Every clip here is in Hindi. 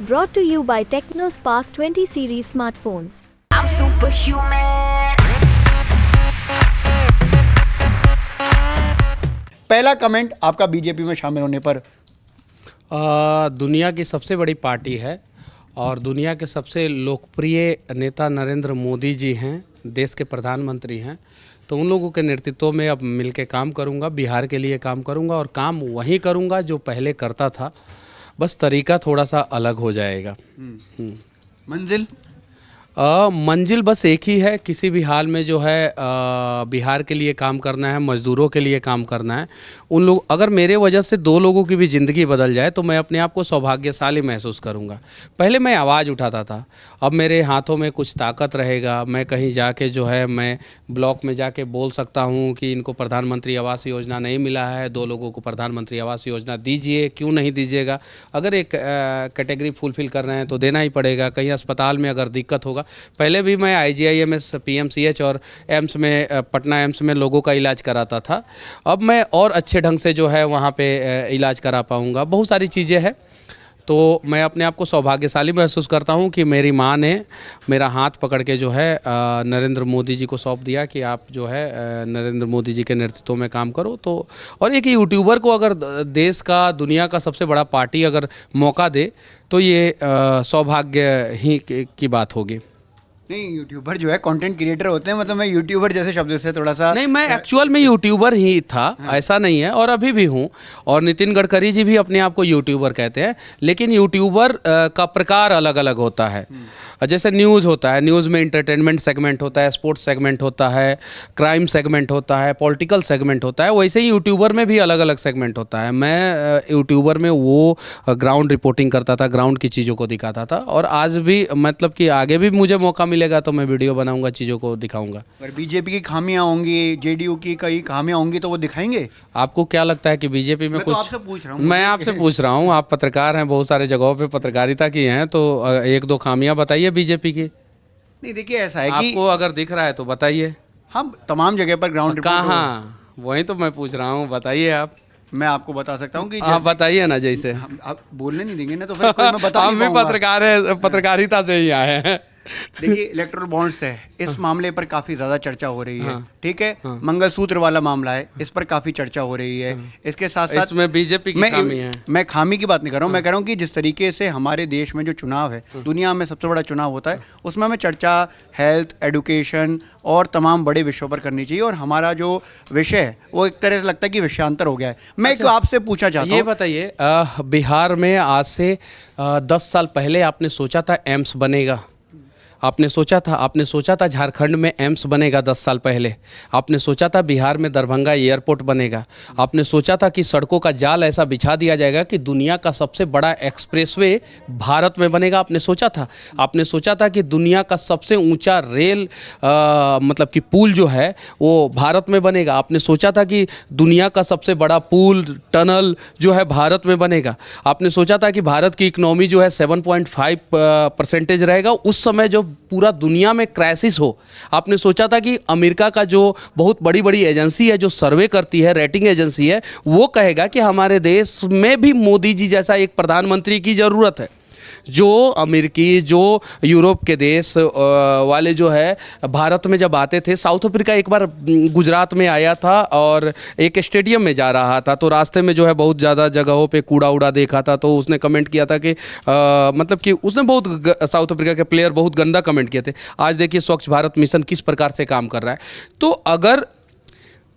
Brought to you by TechnoSpark 20 series smartphones. I'm superhuman. पहला कमेंट आपका बीजेपी में शामिल होने पर। दुनिया की सबसे बड़ी पार्टी है और दुनिया के सबसे लोकप्रिय नेता नरेंद्र मोदी जी हैं, देश के प्रधानमंत्री हैं। तो उन लोगों के नेतृत्व में अब मिलके काम करूंगा, बिहार के लिए काम करूंगा और काम वही करूंगा जो पहले करता था, बस तरीका थोड़ा सा अलग हो जाएगा। मंजिल मंजिल बस एक ही है, किसी भी हाल में जो है बिहार के लिए काम करना है, मज़दूरों के लिए काम करना है। उन लोग अगर मेरे वजह से दो लोगों की भी ज़िंदगी बदल जाए तो मैं अपने आप को सौभाग्यशाली महसूस करूंगा। पहले मैं आवाज़ उठाता था, अब मेरे हाथों में कुछ ताकत रहेगा। मैं कहीं जाके जो है मैं ब्लॉक में जाके बोल सकता हूँ कि इनको प्रधानमंत्री आवास योजना नहीं मिला है, दो लोगों को प्रधानमंत्री आवास योजना दीजिए, क्यों नहीं दीजिएगा। अगर एक कैटेगरी फुलफ़िल कर रहे हैं तो देना ही पड़ेगा। कहीं अस्पताल में अगर दिक्कत होगा, पहले भी मैं IGIMS, PMCH और एम्स में, पटना एम्स में लोगों का इलाज कराता था। अब मैं और अच्छे ढंग से जो है वहाँ पे इलाज करा पाऊँगा। बहुत सारी चीज़ें हैं, तो मैं अपने आप को सौभाग्यशाली महसूस करता हूँ कि मेरी माँ ने मेरा हाथ पकड़ के जो है नरेंद्र मोदी जी को सौंप दिया कि आप जो है नरेंद्र मोदी जी के नेतृत्व में काम करो। तो और एक यूट्यूबर को अगर देश का, दुनिया का सबसे बड़ा पार्टी अगर मौका दे तो ये सौभाग्य ही की बात होगी। नहीं, यूट्यूबर जो है कंटेंट क्रिएटर होते हैं, मतलब मैं यूट्यूबर जैसे शब्द से थोड़ा सा नहीं, मैं एक्चुअल में यूट्यूबर ही था। हाँ। ऐसा नहीं है, और अभी भी हूँ। और नितिन गडकरी जी भी अपने आप को यूट्यूबर कहते हैं, लेकिन यूट्यूबर का प्रकार अलग अलग होता है। जैसे न्यूज़ होता है, न्यूज़ में इंटरटेनमेंट सेगमेंट होता है, स्पोर्ट्स सेगमेंट होता है, क्राइम सेगमेंट होता है, पॉलिटिकल सेगमेंट होता है। वैसे ही यूट्यूबर में भी अलग अलग सेगमेंट होता है। मैं यूट्यूबर में वो ग्राउंड रिपोर्टिंग करता था, ग्राउंड की चीज़ों को दिखाता था, और आज भी मतलब कि आगे भी मुझे मौका मिलेगा तो मैं वीडियो बनाऊंगा, चीज़ों को दिखाऊंगा। अगर बीजेपी की खामियां होंगी, JDU की कई खामियां होंगी तो वो दिखाएंगे। आपको क्या लगता है कि बीजेपी में कुछ? आपसे पूछ रहा हूँ। मैं आपसे पूछ रहा हूँ, आप पत्रकार हैं, बहुत सारे जगहों पे पत्रकारिता की हैं, तो एक दो खामियां बताइए बीजेपी की। नहीं, देखिए ऐसा है कि आपको अगर दिख रहा है तो बताइए। हम तमाम जगह पर ग्राउंड रिपोर्ट कहाँ? वही तो मैं पूछ रहा हूँ, बताइए आप। मैं आपको बता सकता हूँ कि आप बताइए ना। जैसे आप बोलने नहीं देंगे ना तो फिर कोई मैं बता नहीं हम भी पाऊंगा। पत्रकार है, पत्रकारिता से ही आए हैं। देखिए, इलेक्टोरल बॉन्ड्स है, इस मामले पर काफी ज्यादा चर्चा हो रही है। हाँ। ठीक है। हाँ। मंगलसूत्र वाला मामला है, इस पर काफी चर्चा हो रही है। इसके साथ साथ इसमें बीजेपी की खामी है। मैं खामी की बात नहीं कर रहा हूँ। मैं कह रहा हूँ कि जिस तरीके से हमारे देश में जो चुनाव है, दुनिया में सबसे बड़ा चुनाव होता है, उसमें हमें चर्चा हेल्थ, एडुकेशन और तमाम बड़े विषयों पर करनी चाहिए। और हमारा जो विषय है वो एक तरह से लगता है कि विषयांतर हो गया है। मैं एक आपसे पूछना चाहता हूँ, ये बताइए, बिहार में आज से 10 साल पहले आपने सोचा था एम्स बनेगा? आपने सोचा था झारखंड में एम्स बनेगा? 10 साल पहले आपने सोचा था बिहार में दरभंगा एयरपोर्ट बनेगा? आपने सोचा था कि सड़कों का जाल ऐसा बिछा दिया जाएगा कि दुनिया का सबसे बड़ा एक्सप्रेसवे भारत में बनेगा? आपने सोचा था? आपने सोचा था कि दुनिया का सबसे ऊंचा रेल मतलब कि पुल जो है वो भारत में बनेगा? आपने सोचा था कि दुनिया का सबसे बड़ा पुल, टनल जो है भारत में बनेगा? आपने सोचा था कि भारत की इकोनॉमी जो है 7.5% रहेगा उस समय जो पूरा दुनिया में क्राइसिस हो? आपने सोचा था कि अमेरिका का जो बहुत बड़ी बड़ी एजेंसी है, जो सर्वे करती है, रेटिंग एजेंसी है, वो कहेगा कि हमारे देश में भी मोदी जी जैसा एक प्रधानमंत्री की ज़रूरत है? जो अमेरिकी, जो यूरोप के देश वाले जो है भारत में जब आते थे, साउथ अफ्रीका एक बार गुजरात में आया था और एक स्टेडियम में जा रहा था, तो रास्ते में जो है बहुत ज़्यादा जगहों पे कूड़ा उड़ा देखा था, तो उसने कमेंट किया था कि मतलब कि उसने बहुत, साउथ अफ्रीका के प्लेयर बहुत गंदा कमेंट किए थे। आज देखिए स्वच्छ भारत मिशन किस प्रकार से काम कर रहा है। तो अगर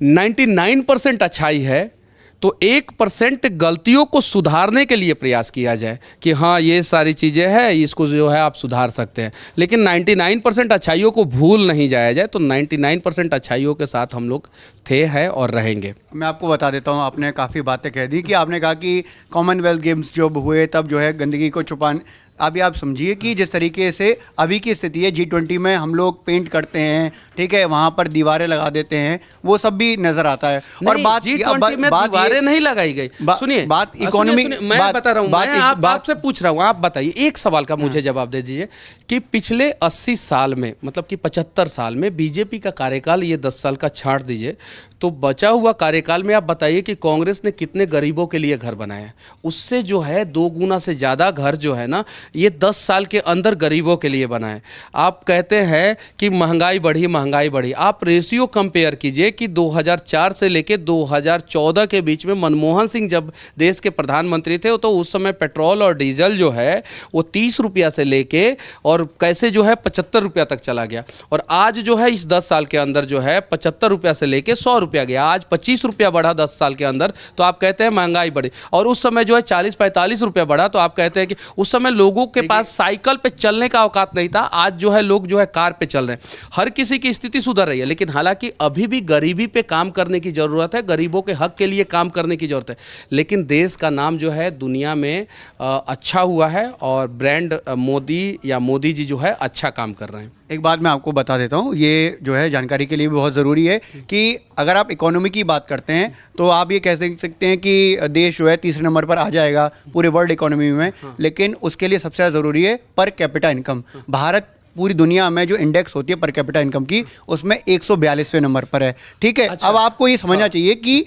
99% अच्छाई है तो 1% गलतियों को सुधारने के लिए प्रयास किया जाए कि हाँ ये सारी चीज़ें हैं, इसको जो है आप सुधार सकते हैं। लेकिन 99% अच्छाइयों को भूल नहीं जाया जाए, तो 99% अच्छाइयों के साथ हम लोग थे, हैं और रहेंगे। मैं आपको बता देता हूँ, आपने काफ़ी बातें कह दी कि आपने कहा कि कॉमनवेल्थ गेम्स जब हुए तब जो है गंदगी को छुपाने, अभी आप समझिए कि जिस तरीके से अभी की स्थिति है, G20 में हम लोग पेंट करते हैं, ठीक है, वहाँ पर दीवारें लगा देते हैं, वो सब भी नजर आता है। और बात G20 में दीवारें नहीं लगाई गई। सुनिए, बात इकोनॉमी, मैं बता रहा हूँ, मैं आपसे पूछ रहा हूँ, आप बताइए, एक सवाल का मुझे जवाब दे दीजिए कि पिछले 80 साल में, मतलब कि 75 साल में बीजेपी का कार्यकाल, ये 10 साल का छांट दीजिए, तो बचा हुआ कार्यकाल में आप बताइए कि कांग्रेस ने कितने गरीबों के लिए घर बनाया? उससे जो है 2 गुना से ज़्यादा घर जो है ना ये 10 साल के अंदर गरीबों के लिए बना है। आप कहते हैं कि महंगाई बढ़ी, आप रेशियो कंपेयर कीजिए कि 2004 से लेके 2014 के बीच में मनमोहन सिंह जब देश के प्रधानमंत्री थे तो उस समय पेट्रोल और डीजल जो है वो 30 रुपया से लेके और कैसे जो है 75 रुपया तक चला गया, और आज जो है इस 10 साल के अंदर जो है 75 रुपया से लेके 100 रुपया गया, आज 25 रुपया बढ़ा 10 साल के अंदर, तो आप कहते हैं महंगाई बढ़ी। और उस समय जो है 40-45 रुपया बढ़ा, तो आप कहते हैं कि उस समय लोगों के पास साइकिल पे चलने का औकात नहीं था, आज जो है लोग जो है कार पे चल रहे हैं। हर किसी की स्थिति सुधर रही है, लेकिन हालांकि अभी भी गरीबी पे काम करने की जरूरत है, गरीबों के हक के लिए काम करने की जरूरत है। लेकिन देश का नाम जो है दुनिया में अच्छा हुआ है और ब्रांड मोदी या मोदी जी जो है अच्छा काम कर रहे हैं। एक बात मैं आपको बता देता हूँ, ये जो है जानकारी के लिए भी बहुत ज़रूरी है कि अगर आप इकोनॉमी की बात करते हैं तो आप ये कह सकते हैं कि देश जो है तीसरे नंबर पर आ जाएगा पूरे वर्ल्ड इकोनॉमी में, लेकिन उसके लिए सबसे ज़्यादा ज़रूरी है पर कैपिटा इनकम। भारत पूरी दुनिया में जो इंडेक्स होती है पर कैपिटा इनकम की, उसमें 142वें नंबर पर है। ठीक है। अच्छा। अब आपको ये समझना चाहिए कि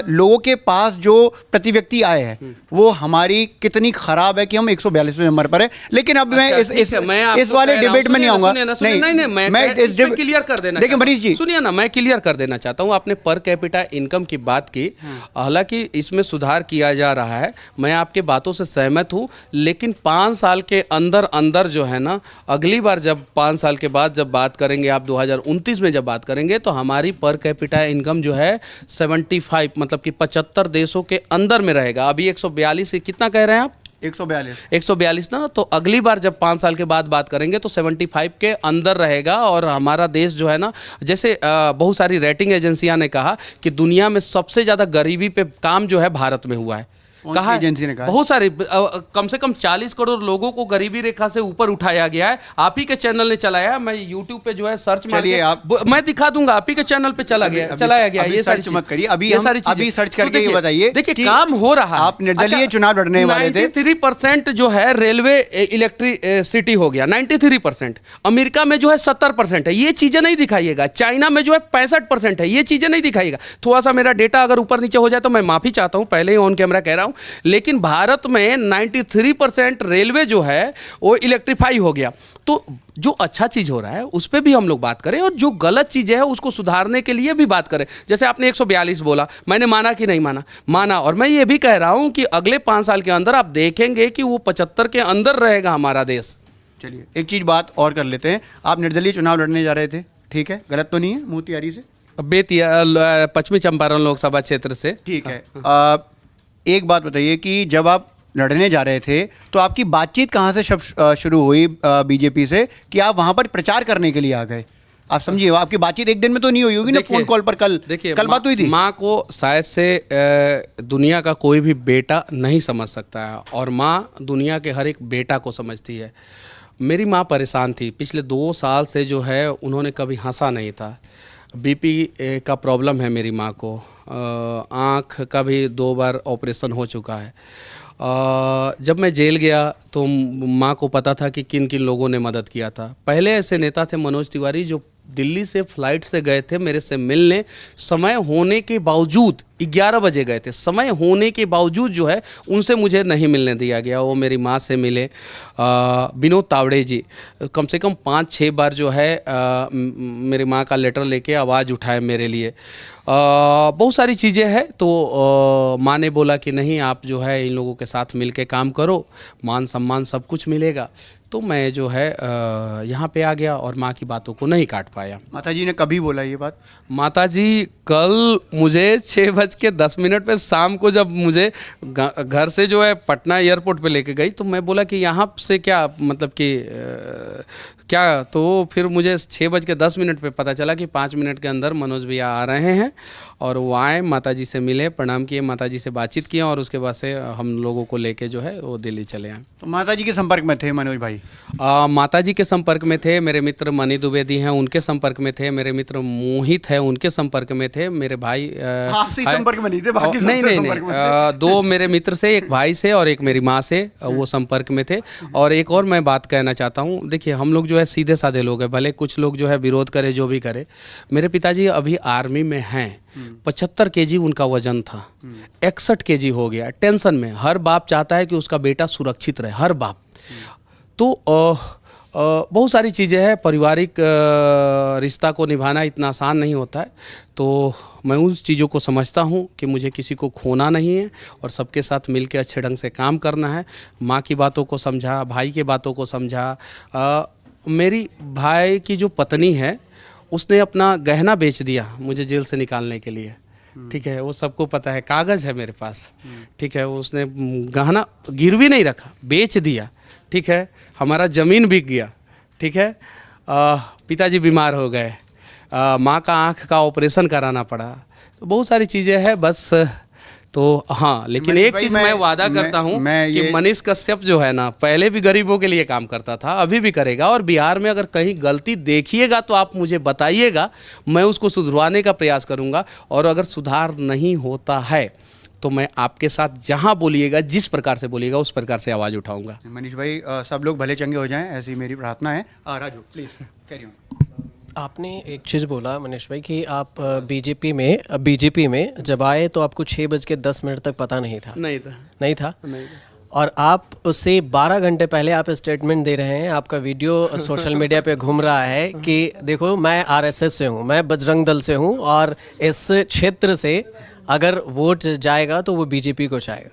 लोगों के पास जो प्रति व्यक्ति आय है वो हमारी कितनी खराब है कि हम 142वें नंबर पर है। लेकिन अब मैं इस वाले डिबेट में नहीं आऊंगा। नहीं, मैं इस पे क्लियर कर देना। देखिए मनीष जी, सुनिए ना, मैं क्लियर कर देना चाहता हूँ। आपने पर कैपिटा इनकम की बात की, हालांकि इसमें सुधार किया जा रहा है, मैं आपके बातों से सहमत हूँ, लेकिन 5 साल के अंदर अंदर जो है ना, अगली बार जब 5 साल के बाद जब बात करेंगे, आप 2029 में जब बात करेंगे, तो हमारी पर कैपिटा इनकम जो है 75 मतलब कि 75 देशों के अंदर में रहेगा। अभी 142 कितना कह रहे हैं आप? 142 ना, तो अगली बार जब 5 साल के बाद बात करेंगे तो 75 के अंदर रहेगा। और हमारा देश जो है ना, जैसे बहुत सारी रेटिंग एजेंसियां ने कहा कि दुनिया में सबसे ज़्यादा गरीबी पे काम जो है भारत में हुआ है। कहा एजेंसी ने कहा बहुत सारे कम से कम 40 करोड़ लोगों को गरीबी रेखा से ऊपर उठाया गया है। आप ही के चैनल ने चलाया है, मैं YouTube पे जो है सर्च मारिए, मैं दिखा दूंगा, आप ही के चैनल पे चलाया गया। ये सर्च मत करिए, अभी सर्च करके ये बताइए। देखिए काम हो रहा है। आप निर्दलीय चुनाव लड़ने वाले थे। 93% जो है रेलवे इलेक्ट्रिसिटी हो गया, 93%। अमेरिका में जो है 70% है, ये चीजें नहीं दिखाइएगा। चाइना में जो है 65% है, ये चीजें नहीं दिखाइएगा। थोड़ा सा मेरा डेटा अगर ऊपर नीचे हो जाए तो मैं माफी चाहता हूं, पहले ही ऑन कैमरा कह रहा हूं। लेकिन भारत में 93% रेलवे जो है वो इलेक्ट्रीफाई हो गया। तो जो अच्छा चीज़ हो रहा है उस पर भी हम लोग बात करें, और जो गलत चीज़ें है उसको सुधारने के लिए भी बात करें। जैसे आपने 142 बोला, मैंने माना कि नहीं माना, और मैं ये भी कह रहा हूं कि अगले 5 साल के अंदर आप देखेंगे कि वो 75 के अंदर रहेगा हमारा देश। चलिए एक चीज़ बात और कर लेते हैं। आप निर्दलीय चुनाव लड़ने जा रहे थे, ठीक है, गलत तो नहीं है, मोतिहारी से, पश्चिमी चंपारण लोकसभा क्षेत्र से। ठीक है। एक बात बताइए कि जब आप लड़ने जा रहे थे तो आपकी बातचीत कहाँ से शुरू हुई बीजेपी से कि आप वहाँ पर प्रचार करने के लिए आ गए? आप समझिए, आपकी बातचीत एक दिन में तो नहीं हुई होगी ना, फोन कॉल पर। कल बात हुई थी। माँ को शायद से दुनिया का कोई भी बेटा नहीं समझ सकता है, और माँ दुनिया के हर एक बेटा को समझती है। मेरी माँ परेशान थी पिछले 2 साल से, जो है उन्होंने कभी हंसा नहीं था। बीपी का प्रॉब्लम है मेरी माँ को, आँख का भी 2 बार ऑपरेशन हो चुका है। जब मैं जेल गया तो माँ को पता था कि किन किन लोगों ने मदद किया था। पहले ऐसे नेता थे मनोज तिवारी जो दिल्ली से फ्लाइट से गए थे मेरे से मिलने, समय होने के बावजूद 11 बजे गए थे, समय होने के बावजूद जो है उनसे मुझे नहीं मिलने दिया गया। वो मेरी माँ से मिले। विनोद तावड़े जी कम से कम 5-6 बार जो है मेरी माँ का लेटर लेके आवाज़ उठाए मेरे लिए। बहुत सारी चीज़ें हैं। तो माँ ने बोला कि नहीं, आप जो है इन लोगों के साथ मिल के काम करो, मान सम्मान सब कुछ मिलेगा। तो मैं जो है यहाँ पे आ गया और माँ की बातों को नहीं काट पाया। माताजी ने कभी बोला ये बात? माताजी कल मुझे 6:10 पे शाम को जब मुझे घर से जो है पटना एयरपोर्ट पे लेके गई, तो मैं बोला कि यहाँ से क्या मतलब कि क्या, तो फिर मुझे 6:10 पे पता चला कि 5 मिनट के अंदर मनोज भैया आ रहे हैं। और वो आए, माताजी से मिले, प्रणाम किए, माताजी से बातचीत किया, और उसके बाद से हम लोगों को लेके जो है वो दिल्ली चले आए। तो माताजी के संपर्क में थे मनोज भाई? माताजी के संपर्क में थे, मेरे मित्र मनी द्विवेदी हैं उनके संपर्क में थे, मेरे मित्र मोहित है उनके संपर्क में थे, मेरे भाई आपसे संपर्क में नहीं थे, बाकी सबसे संपर्क में थे। 2 मेरे मित्र से, एक भाई से और एक मेरी माँ से वो संपर्क में थे। और एक और मैं बात कहना चाहता हूँ, देखिए हम लोग जो है सीधे साधे लोग हैं, भले कुछ लोग जो है विरोध करे जो भी करे। मेरे पिताजी अभी आर्मी में हैं, 75 kg उनका वजन था, 61 kg हो गया, टेंशन में। हर बाप चाहता है कि उसका बेटा सुरक्षित रहे, हर बाप। तो बहुत सारी चीज़ें हैं। पारिवारिक रिश्ता को निभाना इतना आसान नहीं होता है, तो मैं उन चीज़ों को समझता हूँ कि मुझे किसी को खोना नहीं है और सबके साथ मिलकर अच्छे ढंग से काम करना है। माँ की बातों को समझा, भाई की बातों को समझा। मेरी भाई की जो पत्नी है उसने अपना गहना बेच दिया मुझे जेल से निकालने के लिए, ठीक है, वो सबको पता है, कागज़ है मेरे पास, ठीक है। उसने गहना गिरवी नहीं रखा, बेच दिया, ठीक है। हमारा ज़मीन बिक गया, ठीक है। पिताजी बीमार हो गए, माँ का आँख का ऑपरेशन कराना पड़ा, तो बहुत सारी चीज़ें हैं बस। तो हाँ, लेकिन एक चीज़ मैं वादा करता हूँ कि मनीष कश्यप जो है ना, पहले भी गरीबों के लिए काम करता था, अभी भी करेगा। और बिहार में अगर कहीं गलती देखिएगा तो आप मुझे बताइएगा, मैं उसको सुधरवाने का प्रयास करूँगा। और अगर सुधार नहीं होता है तो मैं आपके साथ जहाँ बोलिएगा, जिस प्रकार से बोलिएगा, उस प्रकार से आवाज़ उठाऊंगा। मनीष भाई, सब लोग भले चंगे हो जाएं, ऐसी मेरी प्रार्थना है। Raju please carry on. आपने एक चीज़ बोला मनीष भाई कि आप बीजेपी में जब आए तो आपको 6:10 तक पता नहीं था। नहीं था। नहीं था। और आप उससे 12 घंटे पहले आप स्टेटमेंट दे रहे हैं, आपका वीडियो सोशल मीडिया पे घूम रहा है कि देखो मैं आरएसएस से हूँ, मैं बजरंग दल से हूँ, और इस क्षेत्र से अगर वोट जाएगा तो वो बीजेपी को जाएगा,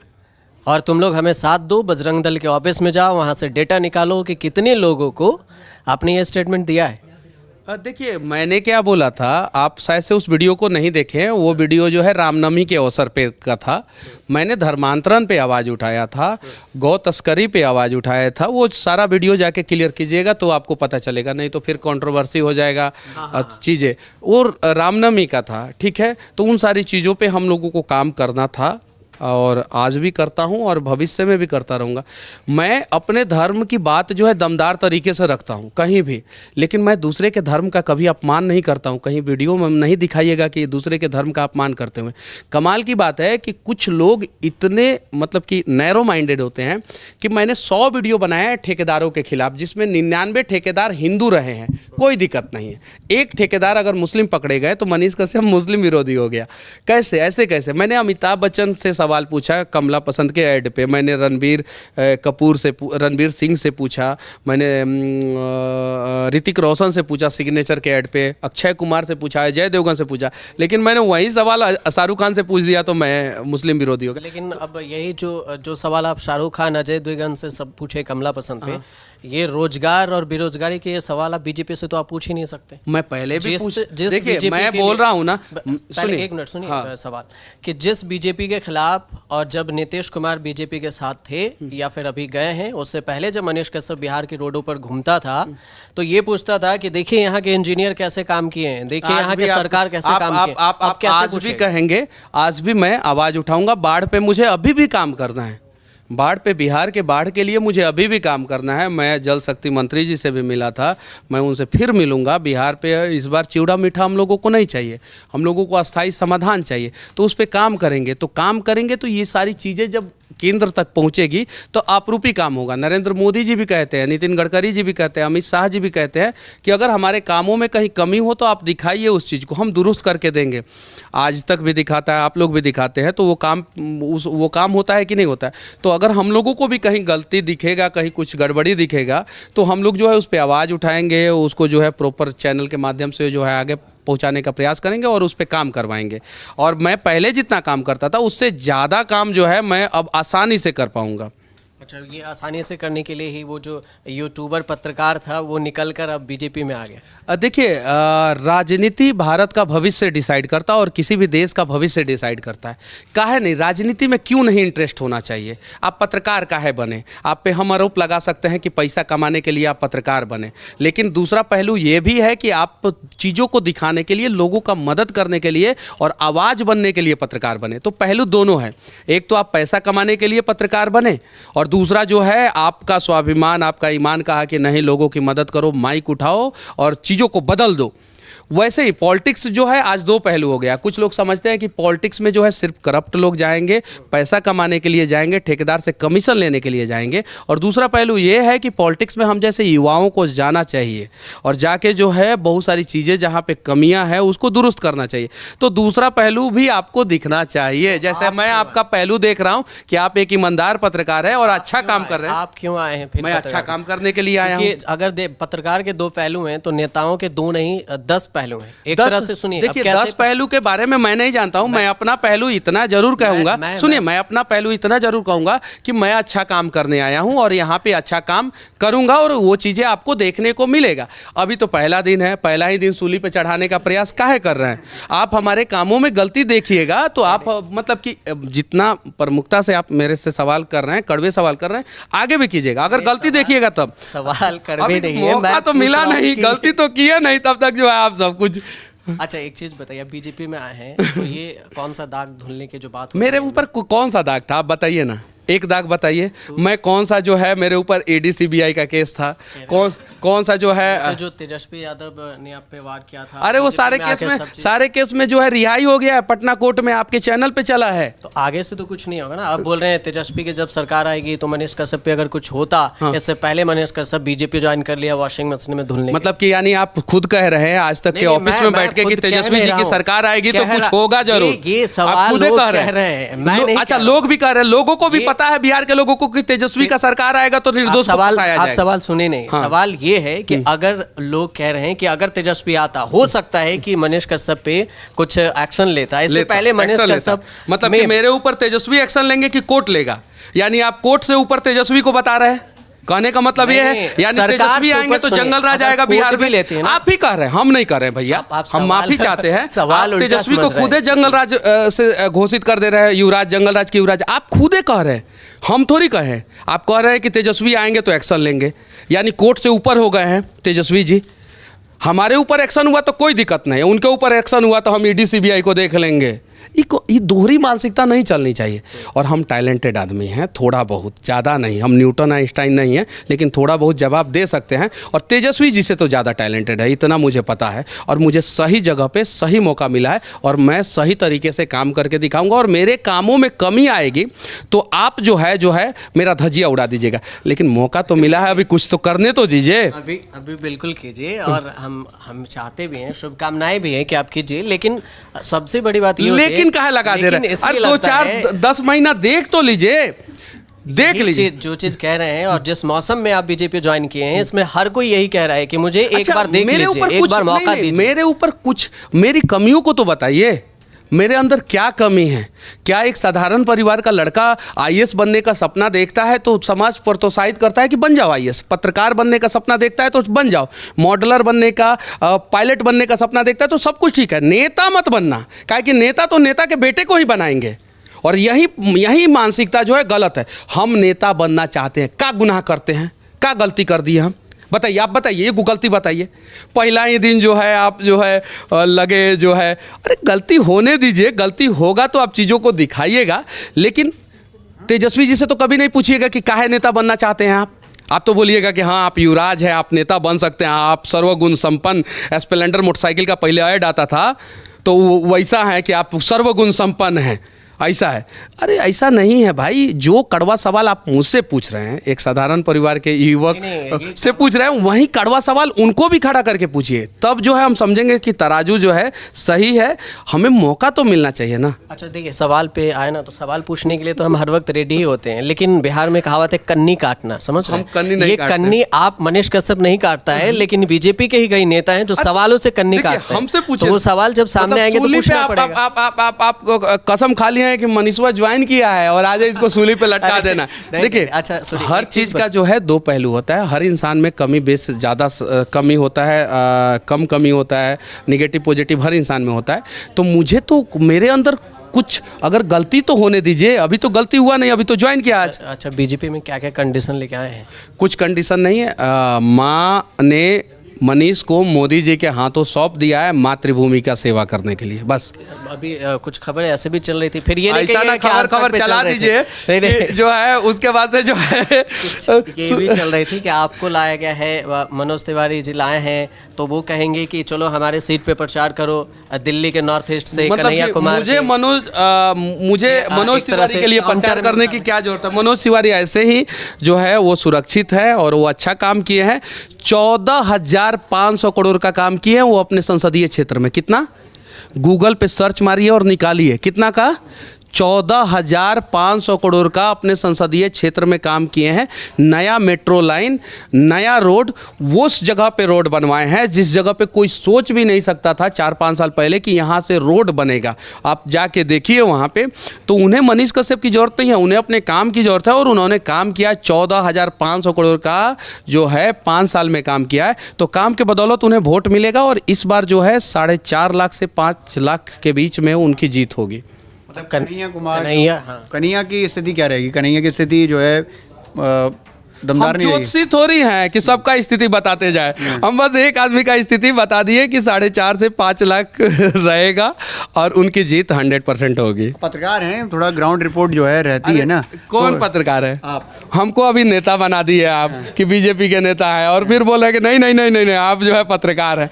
और तुम लोग हमें साथ दो, बजरंग दल के ऑफिस में जाओ, वहाँ से डेटा निकालो कि कितने लोगों को आपने ये स्टेटमेंट दिया है। देखिए, मैंने क्या बोला था, आप शायद से उस वीडियो को नहीं देखे हैं। वो वीडियो जो है रामनवमी के अवसर पे का था। मैंने धर्मांतरण पे आवाज़ उठाया था, गौ तस्करी पे आवाज़ उठाया था। वो सारा वीडियो जाके क्लियर कीजिएगा तो आपको पता चलेगा, नहीं तो फिर कंट्रोवर्सी हो जाएगा चीज़ें। और रामनवमी का था, ठीक है। तो उन सारी चीज़ों पे हम लोगों को काम करना था, और आज भी करता हूं और भविष्य में भी करता रहूँगा। मैं अपने धर्म की बात जो है दमदार तरीके से रखता हूं कहीं भी, लेकिन मैं दूसरे के धर्म का कभी अपमान नहीं करता हूं। कहीं वीडियो में नहीं दिखाइएगा कि दूसरे के धर्म का अपमान करते हुए। कमाल की बात है कि कुछ लोग इतने मतलब कि नैरो माइंडेड होते हैं कि मैंने 100 वीडियो बनाया है ठेकेदारों के खिलाफ, जिसमें 99 ठेकेदार हिंदू रहे हैं, कोई दिक्कत नहीं है। एक ठेकेदार अगर मुस्लिम पकड़े गए तो मनीष कश्यप मुस्लिम विरोधी हो गया। कैसे, ऐसे कैसे? मैंने अमिताभ बच्चन से सवाल पूछा कमला पसंद के ऐड पे, मैंने रणवीर सिंह से पूछा, मैंने ऋतिक रोशन से पूछा सिग्नेचर के ऐड पे, अक्षय कुमार से पूछा, अजय देवगन से पूछा, लेकिन मैंने वही सवाल शाहरुख खान से पूछ दिया तो मैं मुस्लिम विरोधी हो गया। लेकिन अब यही जो सवाल आप शाहरुख खान, अजय देवगन से सब पूछे कमला पसंद पे, ये रोजगार और बेरोजगारी के ये सवाल आप बीजेपी से तो आप पूछ ही नहीं सकते। मैं पहले भी देखिए, मैं बोल रहा हूँ ना, पहले एक मिनट सुनिए। सवाल कि जिस बीजेपी के खिलाफ, और जब नीतीश कुमार बीजेपी के साथ थे या फिर अभी गए हैं, उससे पहले जब मनीष कश्यप बिहार की रोडों पर घूमता था तो ये पूछता था कि देखिए यहाँ के इंजीनियर कैसे काम किए हैं, देखिए यहाँ के सरकार कैसे काम किए। आप कैसे आज भी कहेंगे, आज भी मैं आवाज उठाऊंगा। बाढ़ पे मुझे अभी भी काम करना है, बाढ़ पे, बिहार के बाढ़ के लिए मुझे अभी भी काम करना है। मैं जल शक्ति मंत्री जी से भी मिला था, मैं उनसे फिर मिलूंगा। बिहार पे इस बार चिवड़ा मीठा हम लोगों को नहीं चाहिए, हम लोगों को अस्थायी समाधान चाहिए, तो उस पर काम करेंगे। तो ये सारी चीज़ें जब केंद्र तक पहुंचेगी तो आपरूपी काम होगा। नरेंद्र मोदी जी भी कहते हैं, नितिन गडकरी जी भी कहते हैं, अमित शाह जी भी कहते हैं कि अगर हमारे कामों में कहीं कमी हो तो आप दिखाइए, उस चीज़ को हम दुरुस्त करके देंगे। आज तक भी दिखाता है, आप लोग भी दिखाते हैं, तो वो काम होता है कि नहीं होता है। तो अगर हम लोगों को भी कहीं गलती दिखेगा, कहीं कुछ गड़बड़ी दिखेगा, तो हम लोग जो है उस पर आवाज़ उठाएंगे, उसको जो है प्रॉपर चैनल के माध्यम से जो है आगे पहुंचाने का प्रयास करेंगे और उस पर काम करवाएंगे। और मैं पहले जितना काम करता था उससे ज़्यादा काम जो है मैं अब आसानी से कर पाऊंगा। अच्छा, ये आसानी से करने के लिए ही वो जो यूट्यूबर पत्रकार था वो निकलकर अब बीजेपी में आ गया। देखिए, राजनीति भारत का भविष्य डिसाइड करता है और किसी भी देश का भविष्य डिसाइड करता है। काहे नहीं, राजनीति में क्यों नहीं इंटरेस्ट होना चाहिए? आप पत्रकार काहे बने? आप पे हम आरोप लगा सकते हैं कि पैसा कमाने के लिए आप पत्रकार बने, लेकिन दूसरा पहलू ये भी है कि आप चीज़ों को दिखाने के लिए, लोगों का मदद करने के लिए और आवाज़ बनने के लिए पत्रकार बने। तो पहलू दोनों है, एक तो आप पैसा कमाने के लिए पत्रकार बने, और दूसरा जो है आपका स्वाभिमान, आपका ईमान कहा कि नहीं, लोगों की मदद करो, माइक उठाओ और चीज़ों को बदल दो। वैसे ही पॉलिटिक्स जो है आज दो पहलू हो गया। कुछ लोग समझते हैं कि पॉलिटिक्स में जो है सिर्फ करप्ट लोग जाएंगे, पैसा कमाने के लिए जाएंगे, ठेकेदार से कमीशन लेने के लिए जाएंगे। और दूसरा पहलू ये है कि पॉलिटिक्स में हम जैसे युवाओं को जाना चाहिए और जाके जो है बहुत सारी चीज़ें जहाँ पे कमियाँ हैं उसको दुरुस्त करना चाहिए। तो दूसरा पहलू भी आपको दिखना चाहिए। जैसे मैं आपका पहलू देख रहा हूँ कि आप एक ईमानदार पत्रकार है और अच्छा काम कर रहे हैं। आप क्यों आए हैं फिर? मैं अच्छा काम करने के लिए आया हूँ। क्योंकि अगर पत्रकार के दो पहलू हैं तो नेताओं के दो नहीं 10 पहलू हैं। एक तरह से सुनिए, देखिए 10 पहलू के बारे में मैं नहीं जानता हूं। मैं अपना पहलू इतना जरूर कहूंगा, सुनिए मैं अपना पहलू इतना जरूर कहूंगा कि मैं अच्छा काम करने आया हूं और यहां पे अच्छा काम करूंगा और वो चीजें आपको देखने को मिलेगा। अभी तो पहला दिन है, पहला ही दिन सूली पे चढ़ाने का प्रयास काहे कर रहे हैं? आप हमारे कामों में गलती देखिएगा तो आप मतलब कि जितना प्रमुखता से आप मेरे से सवाल कर रहे हैं, कड़वे सवाल कर रहे हैं, आगे भी कीजिएगा। अगर गलती देखिएगा तब सवाल कड़वे अभी नहीं है, मौका तो मिला नहीं, गलती तो किया नहीं, तब तक जो है आप सब कुछ। अच्छा एक चीज बताइए, बीजेपी में आए हैं तो ये कौन सा दाग धुलने की जो बात मेरे ऊपर कौन सा दाग था आप बताइए ना, एक दाग बताइए। मैं कौन सा जो है मेरे ऊपर ADCBI का केस था, कौन सा जो है तो जो तेजस्वी यादव ने आप पे वार किया था? अरे वो सारे केस में जो है रिहाई हो गया है, पटना कोर्ट में आपके चैनल पे चला है। तो आगे से तो कुछ नहीं होगा ना? आप बोल रहे हैं तेजस्वी की जब सरकार आएगी तो मनीष कश्यप पे अगर कुछ होता, इससे पहले मनीष कश्यप बीजेपी ज्वाइन कर लिया वॉशिंग मशीन में धुलने। मतलब कि यानी आप खुद कह रहे हैं आज तक के ऑफिस में बैठ के कि तेजस्वी जी की सरकार आएगी तो कुछ होगा जरूर। ये सवाल लोग कह रहे हैं। अच्छा लोग भी कह रहे हैं, लोगों को भी पता है बिहार के लोगों को कि तेजस्वी का सरकार आएगा तो निर्दोष को फंसाया जाएगा। आप सवाल सुने नहीं। सवाल ये है कि अगर लोग कह रहे हैं कि अगर तेजस्वी आता, हो सकता है कि मनीष कश्यप पे कुछ एक्शन लेता है। इससे पहले मनीष कश्यप मतलब कि मेरे ऊपर तेजस्वी एक्शन लेंगे कि कोर्ट लेगा? यानी आप कोर्ट से ऊपर तेजस्वी को बता रहे हैं, कहने का मतलब ये है यानी तेजस्वी आएंगे तो जंगल राज आएगा बिहार में। लेते हैं आप ही कह रहे हैं, हम नहीं कर रहे हैं भैया, हम माफी चाहते हैं। सवाल तेजस्वी को खुदे जंगल राज से घोषित कर दे रहे हैं, युवराज जंगल राज की युवराज आप खुदे कह रहे हैं, हम थोड़ी कहे। आप कह रहे हैं कि तेजस्वी आएंगे तो एक्शन लेंगे, यानी कोर्ट से ऊपर हो गए हैं तेजस्वी जी। हमारे ऊपर एक्शन हुआ तो कोई दिक्कत नहीं, उनके ऊपर एक्शन हुआ तो हम ADCBI को देख लेंगे। ये दोहरी मानसिकता नहीं चलनी चाहिए। और हम टैलेंटेड आदमी हैं, थोड़ा बहुत, ज़्यादा नहीं, हम न्यूटन आइंस्टाइन नहीं हैं, लेकिन थोड़ा बहुत जवाब दे सकते हैं। और तेजस्वी जी से तो ज़्यादा टैलेंटेड है, इतना मुझे पता है। और मुझे सही जगह पे सही मौका मिला है और मैं सही तरीके से काम करके दिखाऊंगा। और मेरे कामों में कमी आएगी तो आप जो है मेरा धजिया उड़ा दीजिएगा, लेकिन मौका तो मिला है, अभी कुछ तो करने तो दीजिए। अभी बिल्कुल कीजिए और हम चाहते भी हैं, शुभकामनाएं भी हैं कि आप कीजिए। लेकिन सबसे बड़ी बात ये लेकिन काहे लगा दे रहे हैं? अरे 2-4-10 महीना देख तो लीजिए, देख लीजिए जो चीज कह रहे हैं। और जिस मौसम में आप बीजेपी ज्वाइन किए हैं, इसमें हर कोई यही कह रहा है कि मुझे एक बार देख लीजिए, एक बार मौका दीजिए। मेरे ऊपर कुछ मेरी कमियों को तो बताइए, मेरे अंदर क्या कमी है? क्या एक साधारण परिवार का लड़का IAS बनने का सपना देखता है तो समाज प्रोत्साहित करता है कि बन जाओ IAS, पत्रकार बनने का सपना देखता है तो बन जाओ, मॉडलर बनने का, पायलट बनने का सपना देखता है तो सब कुछ ठीक है, नेता मत बनना। काहे कि नेता तो नेता के बेटे को ही बनाएंगे। और यही मानसिकता जो है गलत है। हम नेता बनना चाहते हैं, क्या गुनाह करते हैं, क्या गलती कर दी हम? बताइए, आप बताइए, ये गलती बताइए। पहला ही दिन जो है आप जो है लगे जो है, अरे गलती होने दीजिए, गलती होगा तो आप चीज़ों को दिखाइएगा। लेकिन तेजस्वी जी से तो कभी नहीं पूछिएगा कि काहे नेता बनना चाहते हैं आप तो बोलिएगा कि हाँ आप युवराज हैं, आप नेता बन सकते हैं, आप सर्वगुण संपन्न। स्प्लेंडर मोटरसाइकिल का पहले ऐड आता था तो वैसा है कि आप सर्वगुण संपन्न हैं, ऐसा है। अरे ऐसा नहीं है भाई। जो कड़वा सवाल आप मुझसे पूछ रहे हैं, एक साधारण परिवार के युवक से पूछ रहे हैं, वही कड़वा सवाल उनको भी खड़ा करके पूछिए, तब जो है हम समझेंगे कि तराजू जो है सही है। हमें मौका तो मिलना चाहिए ना। अच्छा देखिए, सवाल पे आए ना तो सवाल पूछने के लिए तो हम हर वक्त रेडी ही होते हैं, लेकिन बिहार में कहावत है कन्नी काटना, समझ रहे हैं? ये कन्नी आप मनीष कश्यप नहीं काटता है, लेकिन बीजेपी के ही कई नेता हैं जो सवालों से कन्नी काटते हैं। हमसे पूछे तो वो सवाल जब सामने आएंगे तो पूछना पड़ेगा। आप कसम खा लिए कि मनीषवा ज्वाइन किया है और आज इसको सूली पे लटका देना। देखिए, अच्छा हर चीज का जो है दो पहलू होता है। हर इंसान में कमी बेस ज़्यादा कमी होता है, कम कमी होता है, निगेटिव पॉजिटिव हर इंसान में होता है। तो मुझे तो मेरे अंदर कुछ अगर गलती तो होने दीजिए। अभी तो गलती हुआ नहीं, अभी तो ज्वाइन किया आज। अच्छा, बीजेपी में क्या क्या कंडीशन लेके आए हैं? कुछ कंडीशन नहीं है। माँ ने मनीष को मोदी जी के हाथों सौंप दिया है मातृभूमि का सेवा करने के लिए, बस। अभी कुछ खबरें ऐसे भी मनोज तिवारी फिर ये नहीं ऐसा ना कहिए कि आज तक खबर पे चला चल रहे दीजिए थे। नहीं, कि जो है उसके बाद से जो है ये भी चल रही थी कि आपको लाया गया है, मनोज तिवारी जी लाए हैं, तो वो कहेंगे कि चलो हमारे सीट पे प्रचार करो, दिल्ली के नॉर्थ ईस्ट से मतलब कन्हैया कि कुमार मुझे के- मनोज एक तरह तिवारी से के लिए काउंटर प्रचार में करने की क्या जरूरत है। मनोज तिवारी ऐसे ही जो है वो सुरक्षित है और वो अच्छा काम किए हैं। 14,500 करोड़ का काम किए हैं वो अपने संसदीय क्षेत्र में। कितना? गूगल पे सर्च मारिए और निकालिए कितना का। 14,500 करोड़ का अपने संसदीय क्षेत्र में काम किए हैं। नया मेट्रो लाइन, नया रोड, वो उस जगह पे रोड बनवाए हैं जिस जगह पे कोई सोच भी नहीं सकता था 4-5 साल पहले कि यहाँ से रोड बनेगा। आप जाके देखिए वहाँ पे, तो उन्हें मनीष कश्यप की ज़रूरत नहीं है, उन्हें अपने काम की ज़रूरत है और उन्होंने काम किया। 14,500 करोड़ का जो है 5 साल में काम किया है, तो काम के बदौलत उन्हें वोट मिलेगा और इस बार जो है 4.5 लाख से 5 लाख के बीच में उनकी जीत होगी। मतलब कन्हैया कुमार, कन्हैया, हाँ। कन्हैया की स्थिति क्या रहेगी? कन्हैया की स्थिति जो है दमदार हम नहीं रहेगी। ज्योतिषी थोड़ी हैं कि सबका स्थिति बताते जाए। हम बस एक आदमी का स्थिति बता दिए कि 4.5 से 5 लाख रहेगा और उनकी जीत 100% होगी। पत्रकार हैं, थोड़ा ग्राउंड रिपोर्ट जो है रहती है ना। कौन तो पत्रकार है? आप। हमको अभी नेता बना दिए आप कि बीजेपी के नेता है और फिर बोले कि नहीं नहीं नहीं नहीं नहीं आप जो है पत्रकार हैं।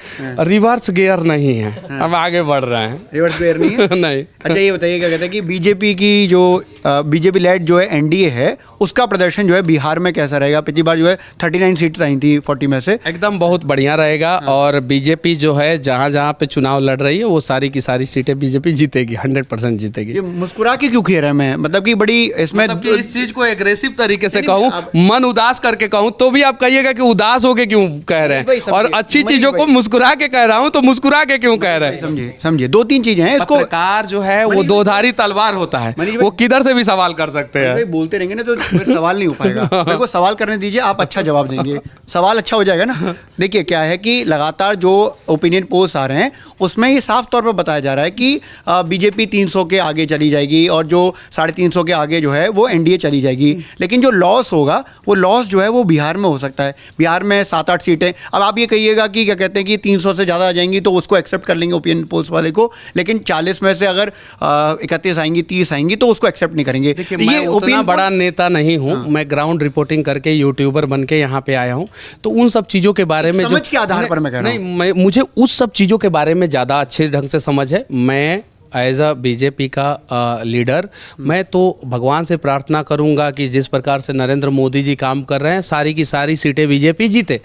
रिवर्स गियर नहीं है, अब आगे बढ़ रहे हैं। रिवर्स गियर नहीं है? नहीं। अच्छा ये बताइए, क्या कहते हैं कि बीजेपी की जो बीजेपी लेड जो है एनडीए है, उसका प्रदर्शन जो है बिहार में कैसा रहेगा? पिछली बार जो है 39 सीट्स आई थी 40 में से। एकदम बहुत बढ़िया रहेगा और बीजेपी जो है जहाँ जहाँ पे चुनाव लड़ रही है वो सारी की सारी सीटें बीजेपी जीतेगी, 100% जीतेगी। ये मुस्कुरा के क्यों कह रहा है? मैं मतलब कि बड़ी इसमें मतलब कि इस चीज को एग्रेसिव तरीके से नहीं, कहूँ, आप- मन उदास करके कहूँ तो भी आप कहिएगा कि उदास होके क्यों कह रहे भाई, हैं, समझिए, और अच्छी मनीष चीजों को भाई। मुस्कुरा के कह रहा हूँ तो मुस्कुरा के क्यों कह रहे हैं। समझिए समझिए, 2-3 चीजें हैं इसको। पत्रकार जो है वो मनीष- दोधारी तलवार होता है, मनीष भाई- वो किधर से भी सवाल कर सकते भाई हैं। बोलते रहेंगे ना तो फिर सवाल नहीं हो पाएगा। मेरे को सवाल करने दीजिए, आप अच्छा जवाब देंगे, सवाल अच्छा हो जाएगा ना। देखिए क्या है कि लगातार जो ओपिनियन पोल्स आ रहे हैं उसमें ये साफ तौर पर बताया जा रहा है कि बीजेपी 300 के आगे चली जाएगी और जो 350 के आगे जो है वो एनडीए चली जाएगी। लेकिन जो लॉस होगा वो लॉस जो है वो बिहार में हो सकता है। बिहार में 7-8 सीटें, अब आप ये कहिएगा कि क्या कहते हैं कि 300 से ज़्यादा आ जाएंगी तो उसको एक्सेप्ट कर लेंगे ओपिनियन पोल्स वाले को, लेकिन 40 में से अगर 31 आएंगी, 30 आएंगी तो उसको एक्सेप्ट नहीं करेंगे। देखिए मैं उतना opinion बड़ा poll- नेता नहीं हूँ, मैं ग्राउंड रिपोर्टिंग करके यूट्यूबर बन के यहाँ पे आया हूँ, तो उन सब चीज़ों के बारे में समझ के आधार पर मैं कह रहा हूँ। नहीं, मुझे उस सब चीज़ों के बारे में ज़्यादा अच्छे ढंग से समझ है। मैं एज अ बीजेपी का लीडर मैं तो भगवान से प्रार्थना करूंगा कि जिस प्रकार से नरेंद्र मोदी जी काम कर रहे हैं सारी की सारी सीटें बीजेपी जीते,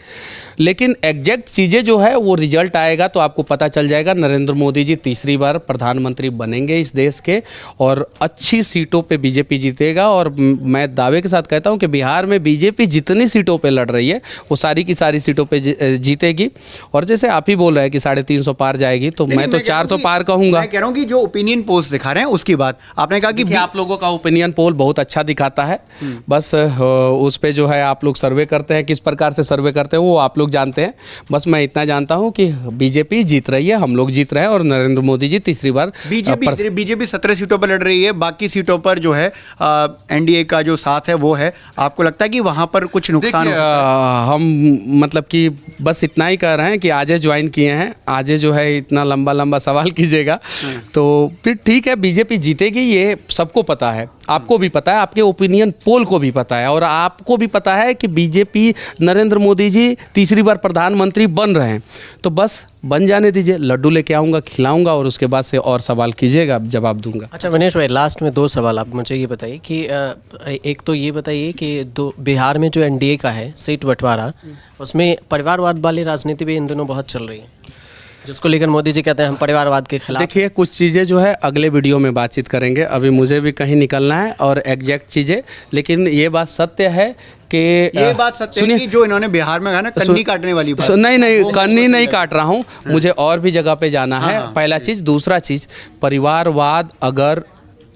लेकिन एग्जैक्ट चीज़ें जो है वो रिजल्ट आएगा तो आपको पता चल जाएगा। नरेंद्र मोदी जी तीसरी बार प्रधानमंत्री बनेंगे इस देश के और अच्छी सीटों पे बीजेपी जीतेगा। और मैं दावे के साथ कहता हूं कि बिहार में बीजेपी जितनी सीटों पे लड़ रही है वो सारी की सारी सीटों पे जीतेगी। और जैसे आप ही बोल रहे हैं कि 350 पार जाएगी, तो मैं तो 400 पार कहूँगा। मैं कह रहा हूँ कि जो ओपिनियन पोस्ट दिखा रहे हैं उसकी बात आपने कहा कि देखिए, आप लोगों का ओपिनियन पोल बहुत अच्छा दिखाता है, बस उस पे जो है आप लोग सर्वे करते हैं, किस प्रकार से सर्वे करते हैं वो आप लोग जानते हैं। बस मैं इतना जानता हूं कि बीजेपी जीत रही है, हम लोग जीत रहे हैं और नरेंद्र मोदी जी तीसरी बार बीजेपी 17 सीटों पर लड़ रही है, बाकी सीटों पर जो है एनडीए का जो साथ है वो है। आपको लगता है कि वहां पर कुछ नुकसान हो देखिए, सकता है? हम मतलब कि बस इतना ही कह रहे हैं कि आजे ज्वाइन किए हैं, आजे जो है इतना लंबा लंबा सवाल कीजिएगा तो फिर ठीक है, बीजेपी जीतेगी, ये सबको पता है, आपको भी पता है, आपके ओपिनियन पोल को भी पता है और आपको भी पता है कि बीजेपी नरेंद्र मोदी जी तीसरी बार प्रधानमंत्री बन रहे हैं। तो बस बन जाने दीजिए, लड्डू लेके आऊँगा, खिलाऊंगा और उसके बाद से और सवाल कीजिएगा, जवाब दूंगा। अच्छा मनीष भाई, लास्ट में 2 सवाल आप मुझे ये बताइए कि एक तो ये बताइए कि बिहार में जो एनडीए का है सीट बंटवारा, उसमें परिवारवाद वाली राजनीति भी इन दिनों बहुत चल रही है, जिसको लेकर मोदी जी कहते हैं हम परिवारवाद के खिलाफ। देखिए, कुछ चीज़ें जो है अगले वीडियो में बातचीत करेंगे, अभी मुझे भी कहीं निकलना है और एग्जैक्ट चीज़ें, लेकिन ये बात सत्य है कि ये बात सत्य है कि जो इन्होंने बिहार में कहा ना कन्नी काटने वाली बात, नहीं वो कन्नी मुझे नहीं समझ काट रहा हूँ, मुझे और भी जगह पे जाना है। हाँ, पहला चीज़, दूसरा चीज़, परिवारवाद अगर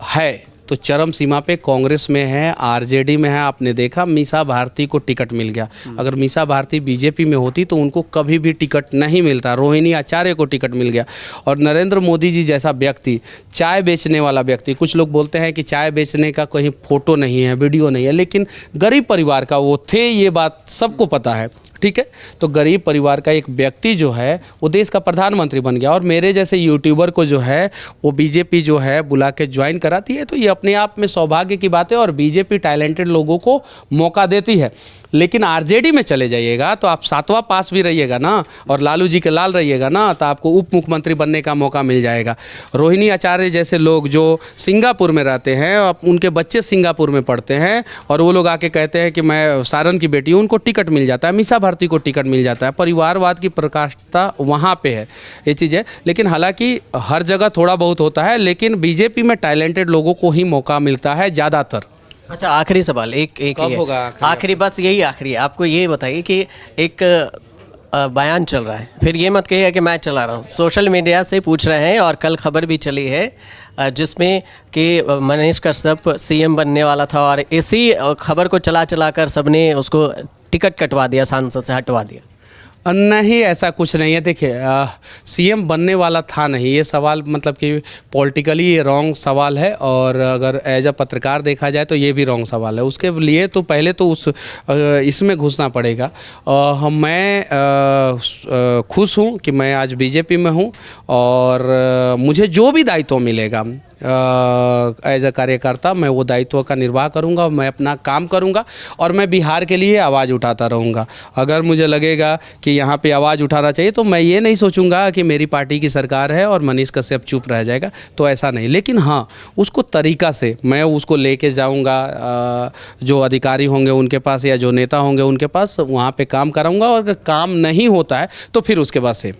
है तो चरम सीमा पे कांग्रेस में है, आरजेडी में है। आपने देखा मीसा भारती को टिकट मिल गया, अगर मीसा भारती बीजेपी में होती तो उनको कभी भी टिकट नहीं मिलता। रोहिणी आचार्य को टिकट मिल गया। और नरेंद्र मोदी जी जैसा व्यक्ति, चाय बेचने वाला व्यक्ति, कुछ लोग बोलते हैं कि चाय बेचने का कहीं फोटो नहीं है, वीडियो नहीं है, लेकिन गरीब परिवार का वो थे, ये बात सबको पता है। ठीक है, तो गरीब परिवार का एक व्यक्ति जो है वो देश का प्रधानमंत्री बन गया, और मेरे जैसे यूट्यूबर को जो है वो बीजेपी जो है बुला के ज्वाइन कराती है, तो ये अपने आप में सौभाग्य की बात है। और बीजेपी टैलेंटेड लोगों को मौका देती है। लेकिन आरजेडी में चले जाइएगा तो आप 7वां पास भी रहिएगा ना, और लालू जी के लाल रहिएगा ना, तो आपको उप मुख्यमंत्री बनने का मौका मिल जाएगा। रोहिणी आचार्य जैसे लोग जो सिंगापुर में रहते हैं, उनके बच्चे सिंगापुर में पढ़ते हैं, और वो लोग आके कहते हैं कि मैं सारन की बेटी हूँ, उनको टिकट मिल जाता है, मीसा भारती को टिकट मिल जाता है। परिवारवाद की प्रकाशता वहाँ पे है, ये चीज़ है। लेकिन हालांकि हर जगह थोड़ा बहुत होता है, लेकिन बीजेपी में टैलेंटेड लोगों को ही मौका मिलता है ज़्यादातर। अच्छा, आखिरी सवाल एक कब ये होगा आखिरी, बस यही आखिरी। आपको ये बताइए कि एक बयान चल रहा है, फिर ये मत कहिए कि मैं चला रहा हूँ, सोशल मीडिया से पूछ रहे हैं, और कल खबर भी चली है जिसमें कि मनीष कश्यप सीएम बनने वाला था, और इसी खबर को चला चला कर सबने उसको टिकट कटवा दिया, सांसद से हटवा दिया। नहीं, ऐसा कुछ नहीं है। देखिए, सीएम बनने वाला था नहीं, ये सवाल मतलब कि पॉलिटिकली ये रॉन्ग सवाल है, और अगर एज अ पत्रकार देखा जाए तो ये भी रॉन्ग सवाल है। उसके लिए तो पहले तो इसमें घुसना पड़ेगा। मैं खुश हूँ कि मैं आज बीजेपी में हूँ, और मुझे जो भी दायित्व मिलेगा एज अ कार्यकर्ता, मैं वो दायित्व का निर्वाह करूँगा, मैं अपना काम करूँगा, और मैं बिहार के लिए आवाज़ उठाता रहूँगा। अगर मुझे लगेगा कि यहाँ पे आवाज़ उठाना चाहिए तो मैं ये नहीं सोचूंगा कि मेरी पार्टी की सरकार है और मनीष कश्यप चुप रह जाएगा, तो ऐसा नहीं। लेकिन हाँ, उसको तरीका से मैं उसको लेके जाऊँगा, जो अधिकारी होंगे उनके पास या जो नेता होंगे उनके पास, वहाँ पे काम कराऊँगा, और अगर काम नहीं होता है तो फिर उसके बाद से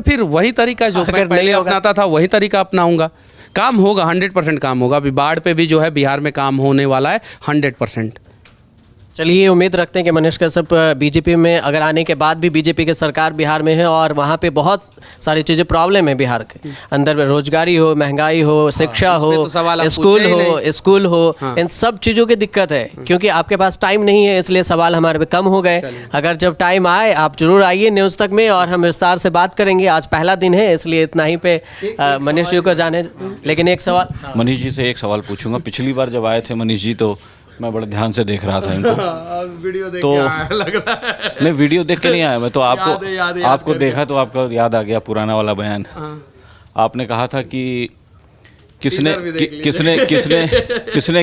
फिर वही तरीका जो मैं पहले अपनाता था वही तरीका अपनाऊंगा। काम होगा, 100% काम होगा। अभी बाढ़ पे भी जो है बिहार में काम होने वाला है 100%। चलिए, उम्मीद रखते हैं कि मनीष कश्यप बीजेपी में अगर आने के बाद भी बीजेपी की सरकार बिहार में है, और वहाँ पे बहुत सारी चीज़ें प्रॉब्लम है बिहार के अंदर में, रोजगारी हो, महंगाई हो, शिक्षा हो, स्कूल हो, इन सब चीज़ों की दिक्कत है। क्योंकि आपके पास टाइम नहीं है, इसलिए सवाल हमारे पे कम हो गए। अगर जब टाइम आए आप जरूर आइए न्यूज़ तक में, और हम विस्तार से बात करेंगे। आज पहला दिन है, इसलिए इतना ही पे मनीष जी को जाने। लेकिन एक सवाल मनीष जी से एक सवाल पूछूंगा। पिछली बार जब आए थे मनीष जी तो मैं बड़े ध्यान से देख रहा था इनको। वीडियो देख तो के आया लग रहा है। नहीं, वीडियो देख के नहीं आया मैं तो, आपको देखा तो आपका याद आ गया पुराना वाला बयान। आपने कहा था कि किसने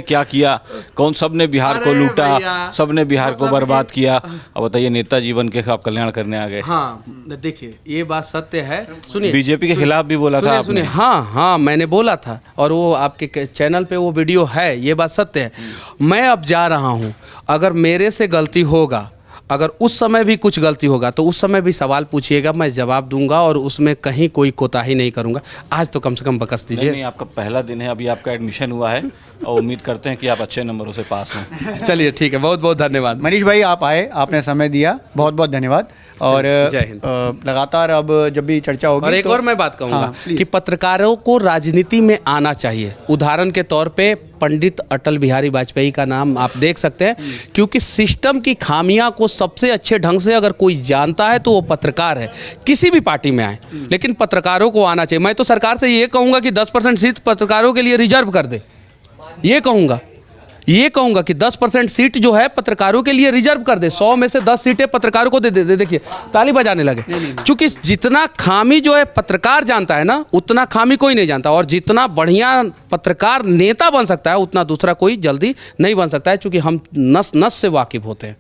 क्या किया, कौन सबने बिहार को लूटा, सबने बिहार को बर्बाद किया। अब बताइए, नेताजी बन के आप कल्याण करने आ गए। हाँ, देखिए ये बात सत्य है। सुनिए, बीजेपी के खिलाफ भी बोला था आपने। हाँ, मैंने बोला था, और वो आपके चैनल पे वो वीडियो है, ये बात सत्य है। मैं अब जा रहा हूँ, अगर मेरे से गलती होगा, अगर उस समय भी कुछ गलती होगा तो उस समय भी सवाल पूछिएगा, मैं जवाब दूंगा, और उसमें कहीं कोई कोताही नहीं करूंगा। आज तो कम से कम बकस दीजिए। नहीं, आपका पहला दिन है, अभी आपका एडमिशन हुआ है, और उम्मीद करते हैं कि आप अच्छे नंबरों से पास हों। चलिए, ठीक है, बहुत बहुत धन्यवाद। मनीष भाई, आप आए, आपने समय दिया, बहुत बहुत धन्यवाद। और जय हिंद। लगातार अब जब भी चर्चा होगी, और एक और मैं बात कहूँगा कि पत्रकारों को राजनीति में आना चाहिए। उदाहरण के तौर पे पंडित अटल बिहारी वाजपेयी का नाम आप देख सकते हैं, क्योंकि सिस्टम की खामियां को सबसे अच्छे ढंग से अगर कोई जानता है तो वो पत्रकार है, किसी भी पार्टी में आए। लेकिन पत्रकारों को आना चाहिए। मैं तो सरकार से ये कहूँगा कि 10% सीट पत्रकारों के लिए रिजर्व कर दे। ये कहूँगा कि 10% सीट जो है पत्रकारों के लिए रिजर्व कर दे। 100 में से 10 सीटें पत्रकारों को दे दे। देखिए, ताली बजाने लगे, क्योंकि जितना खामी जो है पत्रकार जानता है ना, उतना खामी कोई नहीं जानता। और जितना बढ़िया पत्रकार नेता बन सकता है, उतना दूसरा कोई जल्दी नहीं बन सकता है, क्योंकि हम नस नस से वाकिफ होते हैं।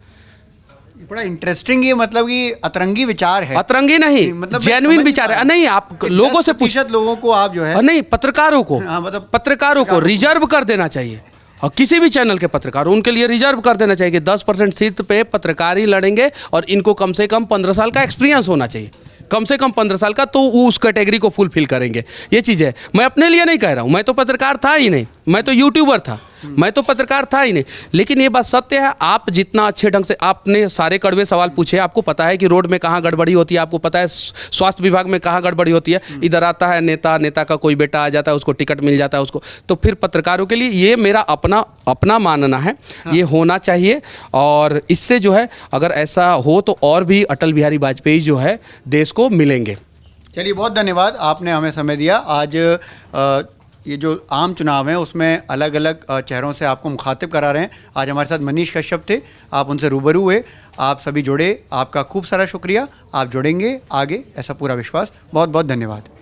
बड़ा इंटरेस्टिंग, ये मतलब कि अतरंगी विचार है। अतरंगी नहीं, मतलब जेन्युइन विचार है। नहीं, आप लोगों से पूछ, लोगों को आप जो है, नहीं, पत्रकारों को, मतलब पत्रकारों को रिजर्व कर देना चाहिए। और किसी भी चैनल के पत्रकार, उनके लिए रिजर्व कर देना चाहिए कि 10% सीट पे पत्रकार ही लड़ेंगे, और इनको कम से कम 15 साल का एक्सपीरियंस होना चाहिए, कम से कम 15 साल का, तो वो उस कैटेगरी को फुलफिल करेंगे। ये चीज़ है। मैं अपने लिए नहीं कह रहा हूँ, मैं तो पत्रकार था ही नहीं, मैं तो यूट्यूबर था, मैं तो पत्रकार था ही नहीं। लेकिन ये बात सत्य है, आप जितना अच्छे ढंग से, आपने सारे कड़वे सवाल पूछे, आपको पता है कि रोड में कहाँ गड़बड़ी होती है, आपको पता है स्वास्थ्य विभाग में कहाँ गड़बड़ी होती है। इधर आता है नेता का कोई बेटा आ जाता है, उसको टिकट मिल जाता है उसको। तो फिर पत्रकारों के लिए ये मेरा अपना मानना है, ये होना चाहिए। और इससे जो है, अगर ऐसा हो तो और भी अटल बिहारी वाजपेयी जो है देश को मिलेंगे। चलिए, बहुत धन्यवाद, आपने हमें समय दिया। आज ये जो आम चुनाव हैं उसमें अलग अलग चेहरों से आपको मुखातिब करा रहे हैं। आज हमारे साथ मनीष कश्यप थे, आप उनसे रूबरू हुए, आप सभी जुड़े, आपका खूब सारा शुक्रिया। आप जुड़ेंगे आगे, ऐसा पूरा विश्वास। बहुत बहुत धन्यवाद।